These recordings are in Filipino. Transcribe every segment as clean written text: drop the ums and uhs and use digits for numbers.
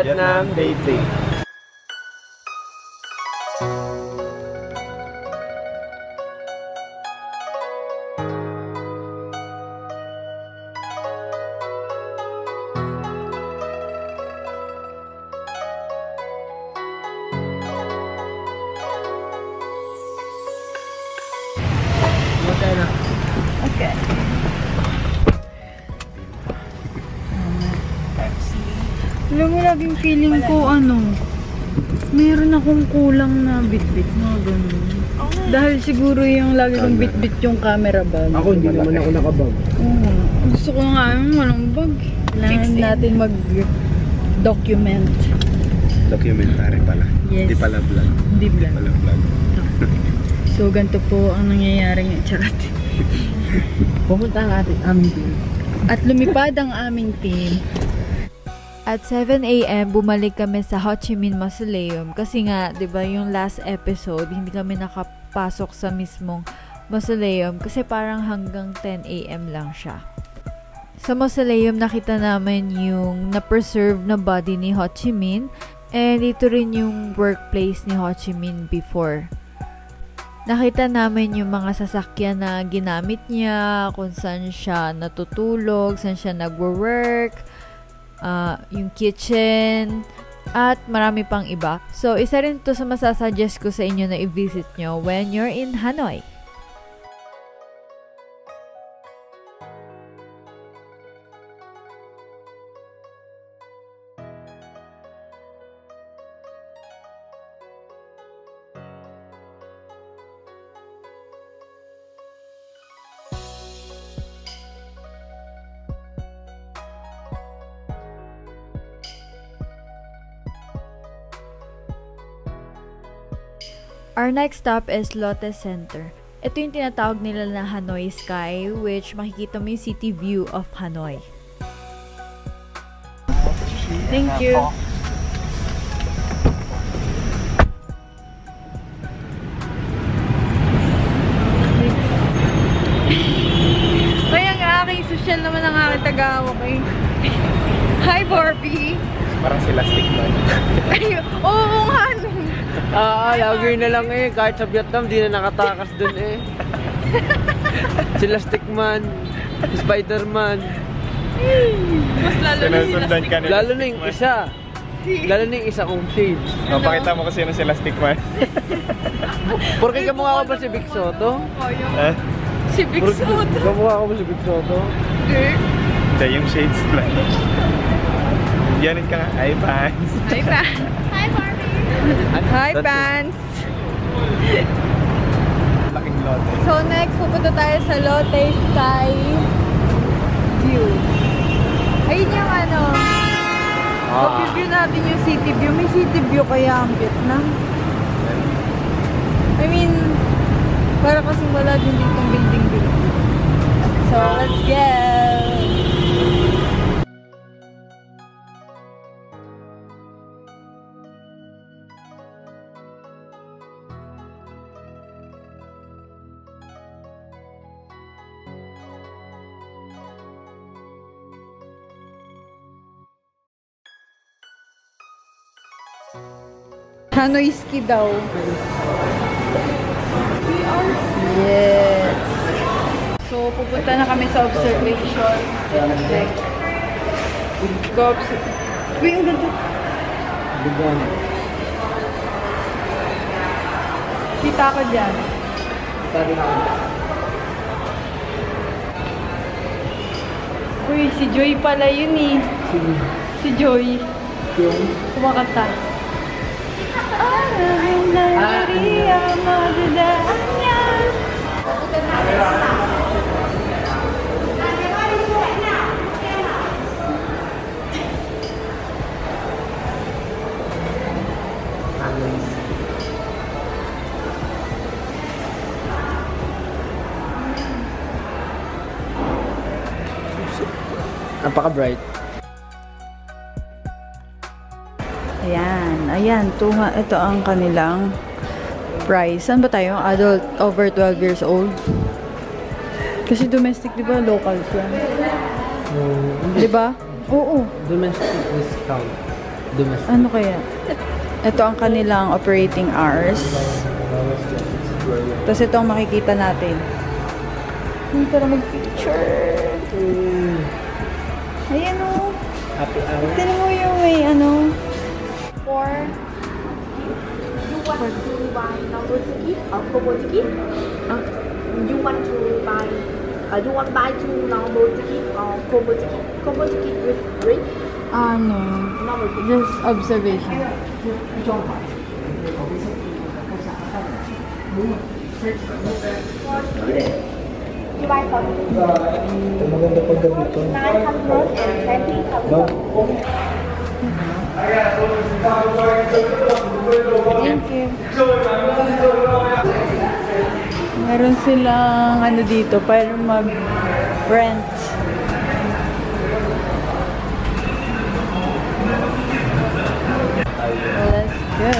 Vietnam Day 3. Okay. Alam mo, laging feeling ko, meron akong kulang na bit-bit na ganun. Dahil siguro yung lagi kong bit-bit yung camera bag. Ako, hindi naman ako nakabag. Gusto ko nga walang bag. Kailangan natin mag-document. Documentary pala. Yes. Hindi pala vlog. Hindi vlog. Pala vlog. So, ganito po ang nangyayari ngayon. Charot. Pumunta ang aming team. At lumipad ang aming team. At 7 AM, bumalik kami sa Ho Chi Minh Mausoleum. Kasi nga, di ba yung last episode, hindi kami nakapasok sa mismong mausoleum. Kasi parang hanggang 10 AM lang siya. Sa mausoleum, nakita namin yung na-preserve na body ni Ho Chi Minh. And ito rin yung workplace ni Ho Chi Minh before. Nakita namin yung mga sasakyan na ginamit niya, kung saan siya natutulog, saan siya nagwo-work, yung kitchen, at marami pang iba. So, isa rin to sa masasuggest ko sa inyo na i-visit nyo when you're in Hanoi. Our next stop is Lotte Center. Ito yung tinatawag nila na Hanoi Sky, which makikita mo yung city view of Hanoi. Thank you. Ay, ang aking social naman ang aking tagawak eh. Hi, Barbie! Parang sila stickman. Ay, oo nga. Lagay na lang eh. Kahit sa Vietnam, di na nakatakas dun eh. Sila stickman, Spider-Man. Mas lalo na sila stickman. Lalo na yung isa. Lalo na yung isa kong shades. Mapakita mo kasi na sila stickman. Porque kamukha ko ba si Vic Soto? Si Vic Soto? Kamukha ko ba si Vic Soto? Hindi, yung shades lang. Yanit ka nga. Hi, Pants. Hi, Pants. Hi, Barbie. Hi, Pants. Laking Lotte. So, next, pupunta tayo sa Lotte Sky View. Ayun yung view natin yung city view. May city view kaya ang Vietnam. I mean, para kasing wala din ditong building. So, let's go! Hanoi Ski daw. Yes. So, pupunta na kami sa observation. Go observe. Uy, ang ganda. Kita ko dyan. Uy, si Joy pala yun eh. Si Joy. Kumakanta. Napaka-bright. Ayan. Ito ang kanilang price. Saan ba tayo? Adult over 12 years old. Kasi domestic, di ba? Locals yan. Di ba? Oo. Domestic discount. Domestic. Ano kaya? Ito ang kanilang operating hours. Tapos ito ang makikita natin. Para mag-picture. Ayan o. Happy hour. Tignan mo yung may ano. You want to buy number ticket or combo ticket? You want to buy you want to buy two number ticket or combo ticket? Combo ticket with rate Ano? number ticket. Just observation. You buy for Ito maganda pag gabi to. 920. Thank you. Meron silang ano dito para mag-rent. Let's go.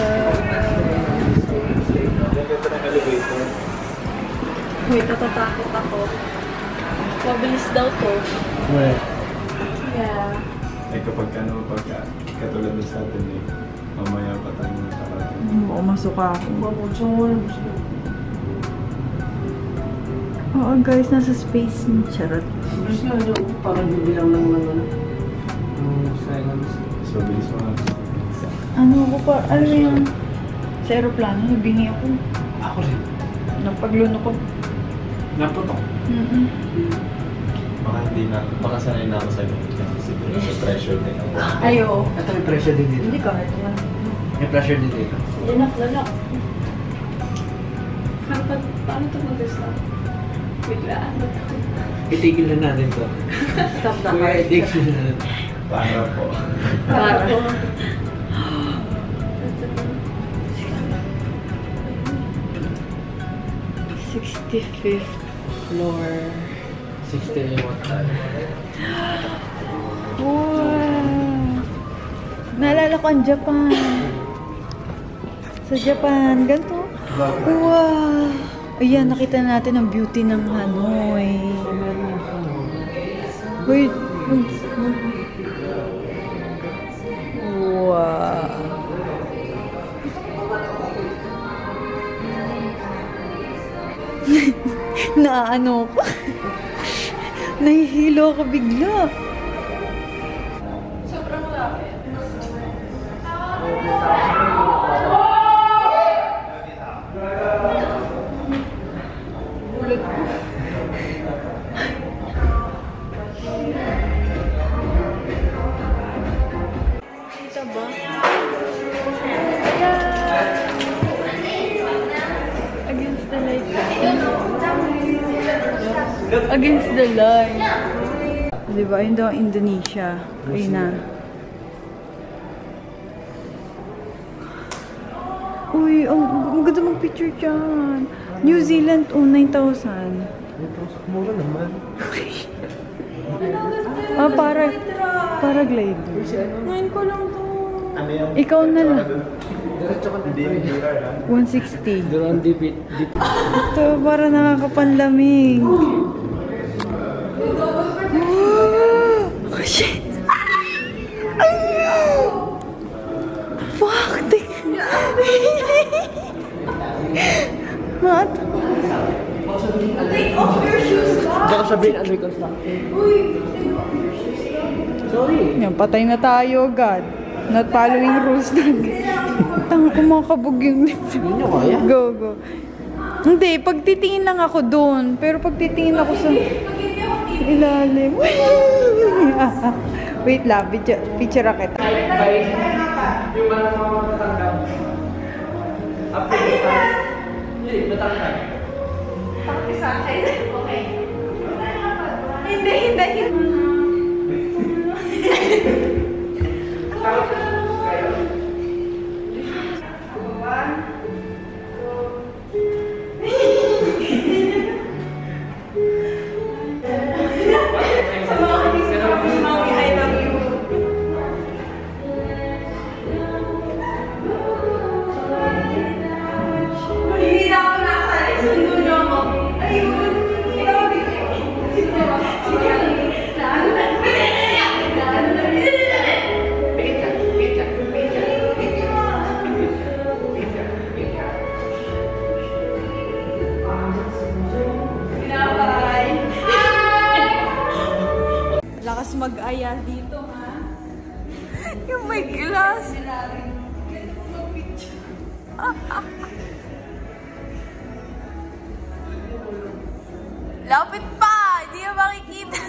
Ganda ng elevator. Wait, natatakot ako. Mabilis daw to. Where? Yeah. Pagka katulad na sa atin eh, mamaya pa tayo nakarating. Oo, masuka ako. Oo guys, nasa space ni Charot. Mas nga, parang bibilang lang ng seconds. So, bilis mo nga. Ano ako pa, ano yung sa aeroplano, nabingi ako. Ako rin. Napagluno ko. Naputok. Baka sanay na ako sa'yo. Kasi sa pressure din ako. Ay, oo. Ito may pressure din dito. Hindi ka, ito lang. May pressure din dito. Lalak. Paano ito mag-stop? Biglaan. Itigil na natin to. Stop the Kuya, heart. itigil na natin. Para po. Para. 65th floor. 61 tayo. Wow! Naalala ko ang Japan. Sa Japan, ganito. Wow! Ayan, nakita natin ang beauty ng Hanoi. Wait. Wow! Naano ko. Nahihilo ako bigla. Kita ba? Against the light. Against the light. Diba? Yun daw ang Indonesia. Ayun na. Uy, ang ganda mag-picture dyan. New Zealand, 9,000. Mura naman. Paraglider. Ngayon ko lang to. Ano yan? Ikaw na lang. Diretso ka na. Hindi yung mirror ha? 160. Doon dipit. Ito, para nakakapanlamig. Oh, shit! Fuck! Mat? Baka sabihin ano yung construction. Sorry. Yan, patay na tayo agad. Not following rules na. Tanga, kumakabog yung Hindi nyo kaya? Go. Hindi, pagtitingin lang ako doon. Pero pagtitingin ako sa ilalim. Wait lang, picture kita. Yung mga matatanggal. After the time. Hindi, matanggal. Hindi. Lakas mag-aya dito, ha? Yung may glass. Lapit pa! Hindi na makikita.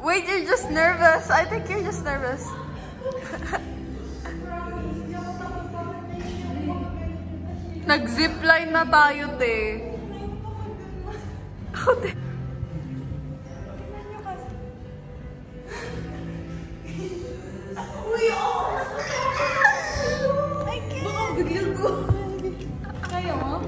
Wait, you're just nervous. I think you're just nervous. Nag-zipline na tayo, te. Ako, te. Uy, oh! I can't. Baka bigyan ko. Kaya mo?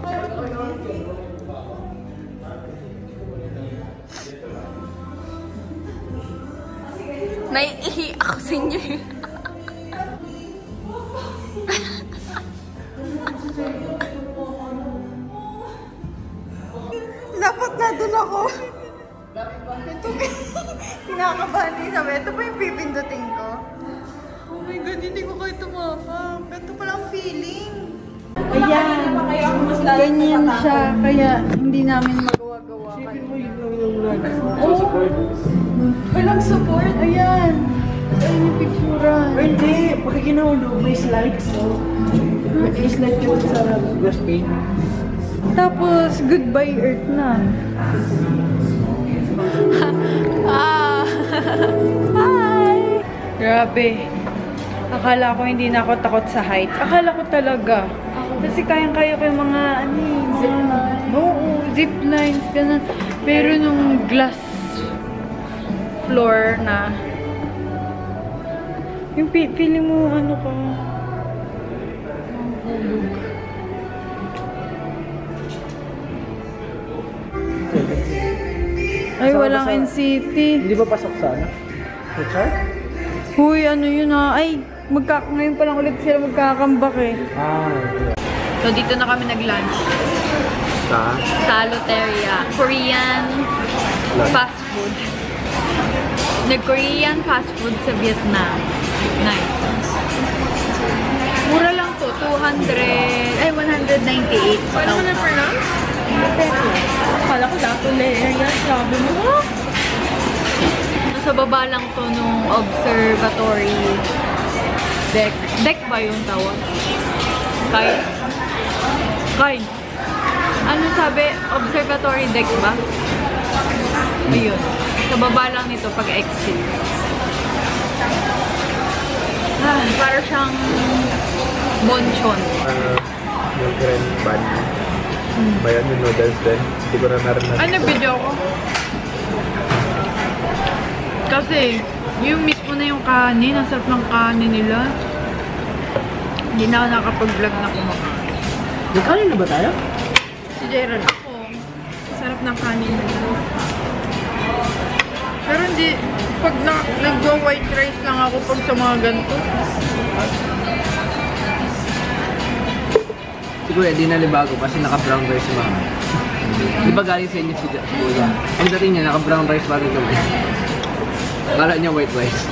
Naiihi ako sa inyo. Dapat na doon ako. Ito, pinakabahan din sabi. Ito pa yung pipindutin ko. Oh my God, hindi ko kayo tumapang. Ito palang feeling. Ayan, ganyan siya. Kaya hindi namin magawa-gawa. Walang support. Ayan. Ayan yung picturean. Hindi, pakikinaulo, may slides. May slide yun sa glass pane. Tapos, goodbye Earth na. Hi! Grabe. Akala ko hindi na ako takot sa heights. Akala ko talaga. Kasi kayang-kaya ko yung mga, zip lines, ganun. Pero nung glass floor na, yung feeling mo, ano ka, hulog. Ay, walang NCT. Hindi ba pasok sa ano? Sa chart? Huy, ano yun ha? Ay, ngayon pa lang ulit sila magkakambak eh. Okay. So, dito na kami nag-lunch. Sa Loteria. Korean fast food. Nag-Korean fast food sa Vietnam. Nice. Mura lang to. 198. Paano mo na-pronounce? Akala ko dato Loteria. Sabi mo. Nasa baba lang to nung observatory deck. Deck ba yung tawag? Kain. Ano sabi? Observatory deck ba? Ayun. Sa baba lang nito pag-exit. Para siyang bonchon. Yung grand bun. Bayan yung noodles din. Hindi ko na narinig. Ay, nag-video ko. Kasi, yung mismo na yung kanin. Ang sarap ng kanin nila. Hindi na ako nakapag-vlog na kumakain. Nagkanin na ba tayo? Si Gerald. Ako. Sarap ng kanin nila. Pero hindi, pag nag-white rice lang ako pag sa mga ganito. Siguro, di nalibago kasi naka-brown rice si mama. Di ba galing sa inyo si Kuya? Ang dating niya, naka-brown rice bago kami. Akala niya white rice.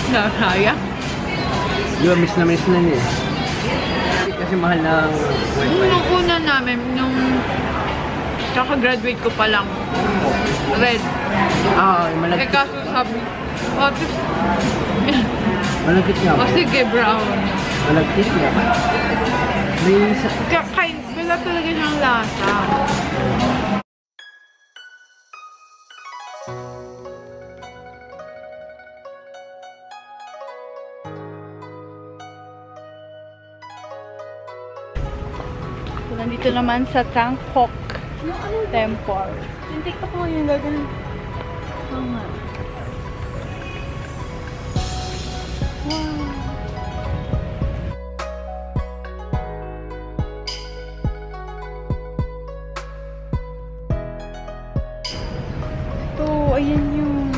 Nakakaya? Di ba, miss na niya. Kasi mahal ng white rice. Nung una namin, nung kaka-graduate ko pa lang, red. Malagkit. Eh kaso sabi, Malagkit nga. o sige, brown. Malagkit nga. May isa. Wala talaga siyang lasa. So, nandito naman sa Tangkok Temple. Yung TikTok mo yung gagawin. Oo nga. Wow. Ito, ayan yung...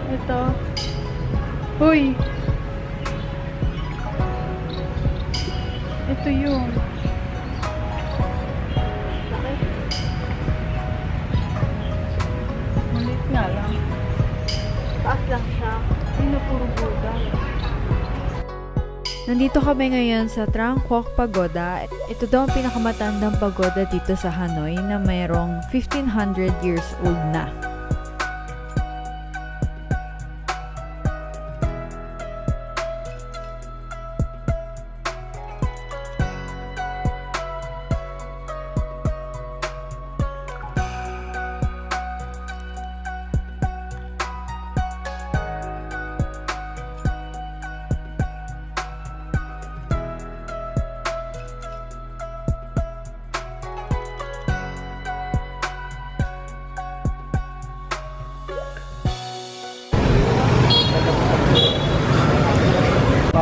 Ito. Uy! Ito yung... Malit nga lang. Taas lang siya. Ay, na puro Buddha. Nandito kami ngayon sa Trang Quoc Pagoda. Ito daw ang pinakamatandang pagoda dito sa Hanoi na mayroong 1500 years old na.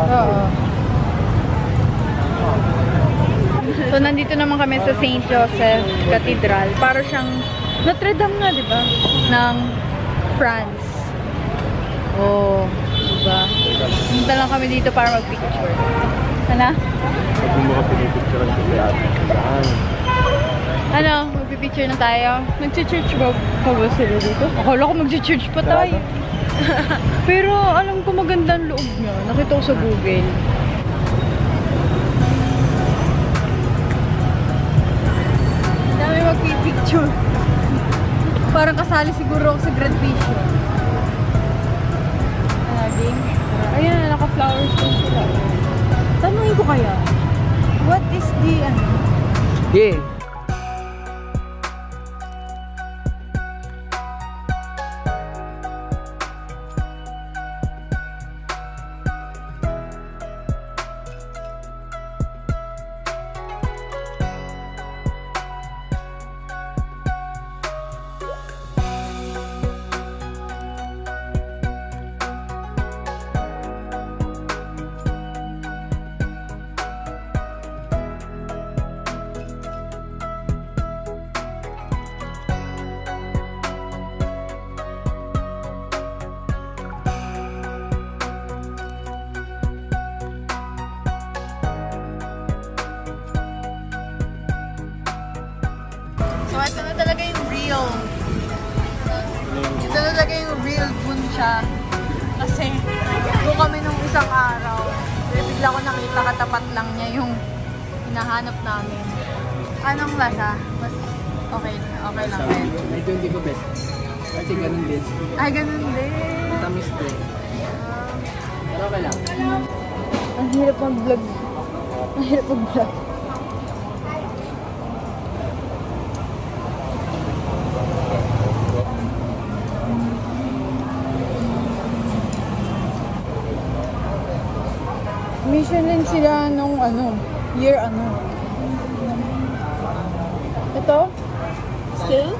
Oo. So, nandito naman kami sa St. Joseph Cathedral. Para siyang Notre Dame nga, di ba? Ng France. Oh, di ba? Punta lang kami dito para mag-picture. Ano? Hindi mo ka pinipicturean ko si ate. Ano? Magpipicture na tayo? Nag-church ba sila dito? Akala ko mag-church pa tayo. Pero alam ko maganda ang loob niya. Nakita ko sa Google. Dami magpipicture. Parang kasali siguro ako sa graduation. Game? Ayan, naka-flowers din sila. Tanungin ko kaya, what is the, Yeah. So, ito na talaga yung real. Ito na talaga yung real Bunsha. Kasi, doon kami nung isang araw. Kaya bigla ko nakita, katapat lang niya yung hinahanap namin. Anong lasa? Mas okay lang rin. Ito hindi ko best. Kasi ganun din. Ay, ganun din. Matamis din. Pero okay lang. Ang hirap mag-vlog. Ang hirap mag-vlog. Michelin sila nung year Ito? Still?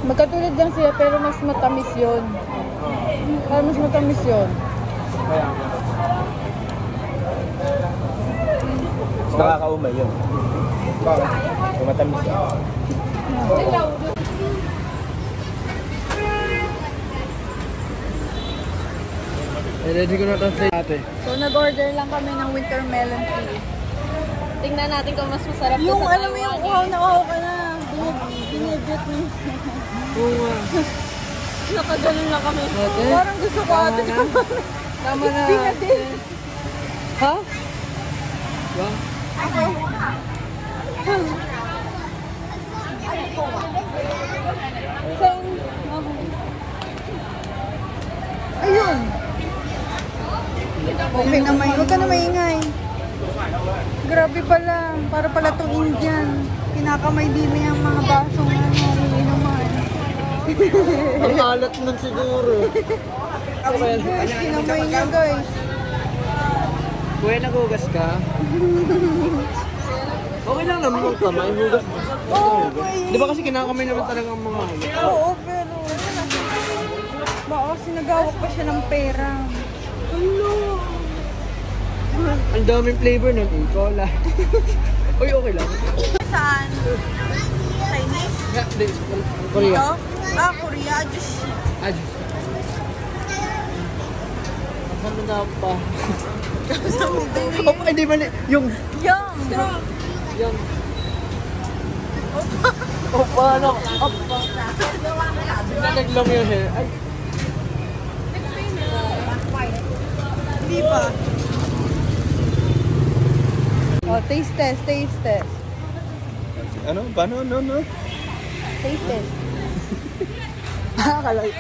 Magkatulad lang sila pero mas matamis yun. Parang mas matamis yun. Kaya Mas nakakaumay yun. Bakit? Matamis yun. ready ko na translate ate. So, nag-order lang kami ng winter melon tea. Tingnan natin kung mas masarap Yung, sa alam mo yung uhaw na uhaw ka na. Binibit mo. Oo nga. Nakaganon lang kami. Ate? Parang gusto ko ate. Tama na. Binadin. Ha? Ba? Ayun. Okay naman. Huwag ka na maingay. Grabe pala. Para pala itong Indian. Kinakamay din niya ang mga basong inuman. Ang alat nun siguro. Guys, kinamay niya guys. Kuya, nagugas ka? Okay lang naman ang kamay. Hugas. Oo, okay. Di ba kasi kinakamay naman talaga ang mga hugas? Oo, pero baka kasi nagawak pa siya ng pera. Ang daming flavor nun. Cola. Uy, okay lang. Saan? Chinese? Yeah, Korea. Ito? Ah, Korea. Just Ano na pa? Opa, hindi mali. Yung... Yung! Yung... Opa, ano? Opa. Naglang yung hair. Ay. ah. Oh, taste test, taste test. Ano? Paano? No? Taste test. Kalay.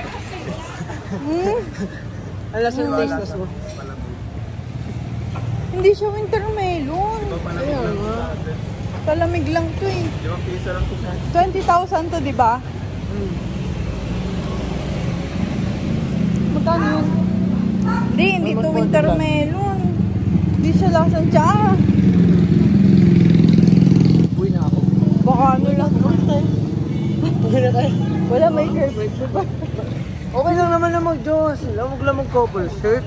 Ang lasa ng taste test mo. Hindi siya wintermelon. Ayun nga. Palamig lang to eh. 5 piso lang to siya. 20,000 to, di ba? Magkano yun? Hindi to wintermelon. Hindi siya lasang tsaka. Uwi na ako. Baka ano lang. Uwi na tayo. Wala may girlfriend, di ba? Okay lang naman na mag-jowa sila. Huwag lang mag-couple shirt.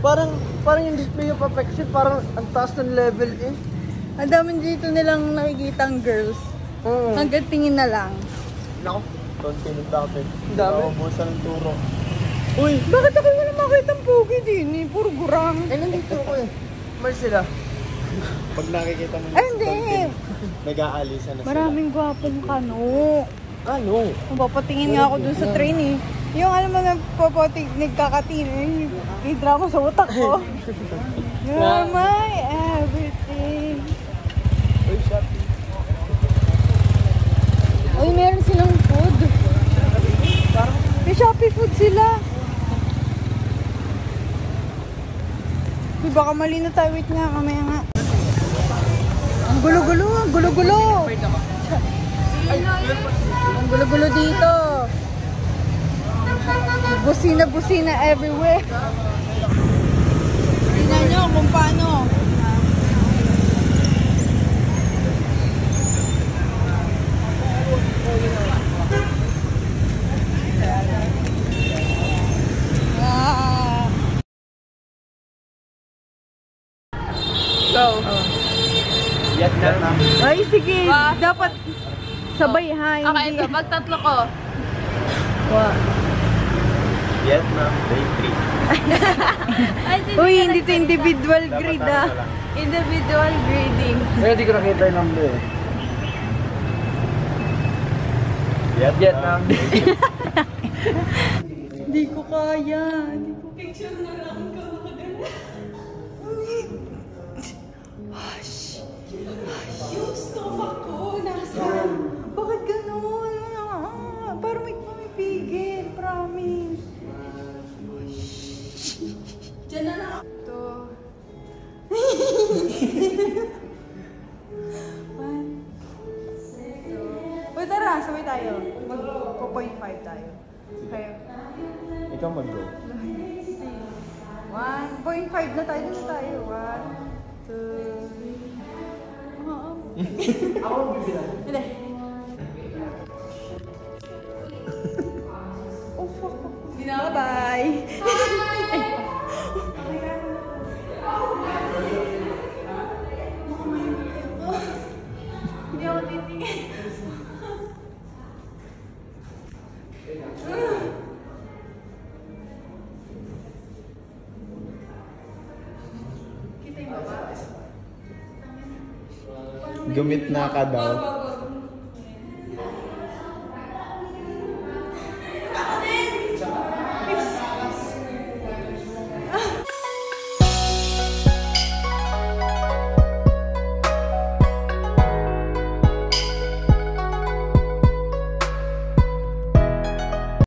parang yung display of affection, parang ang taas ng level eh. Ang dami dito nilang nakikitang girls. Hanggang tingin na lang. Nako. Tonti ng tapit. Ang dami. Naubusan ng turo. Uy! Bakit ako wala makitang pogi din eh? Puro gurang. Eh, nandito ako eh. Mal sila. Pag nakikita mo Ay, hindi. nag-aalisan na sila. Maraming gwapong kano. Ano? Papatingin nga ako dun sa train eh. Yung alam mo na nagkakatin eh. May drama sa utak ko. You're my everything. Uy, shot. Uy, meron silang food. May Shopee food sila. Uy, baka mali na tayo. Wait nga, mamaya nga. Ang gulo-gulo, ang gulo-gulo. Ang gulo-gulo dito. Busina-busina everywhere. Tingnan nyo kung paano. Go! Vietnam. Ay, sige. Dapat sabay ha. Okay, ito. Magtatlo ko. Vietnam, day 3. Uy, hindi to individual grade ah. Individual grading. Kaya di ko nakita yung number eh. Vietnam. Hindi ko kaya. Picture na lang ka. Hush. Yung stomach ko, nasaan? Bakit ganun? Parang may pumipigil, promise. Diyan na lang. Ito. One. Uy, tara, sabay tayo. Mag-0.5 tayo. Kayo. Ikaw mag-go. 1.5 na tayo. Dito tayo. 1, 2, Ako ang bibilan. Hindi. Oh, fuck. Bye-bye. Hindi ako titingin. Gumit na ka daw.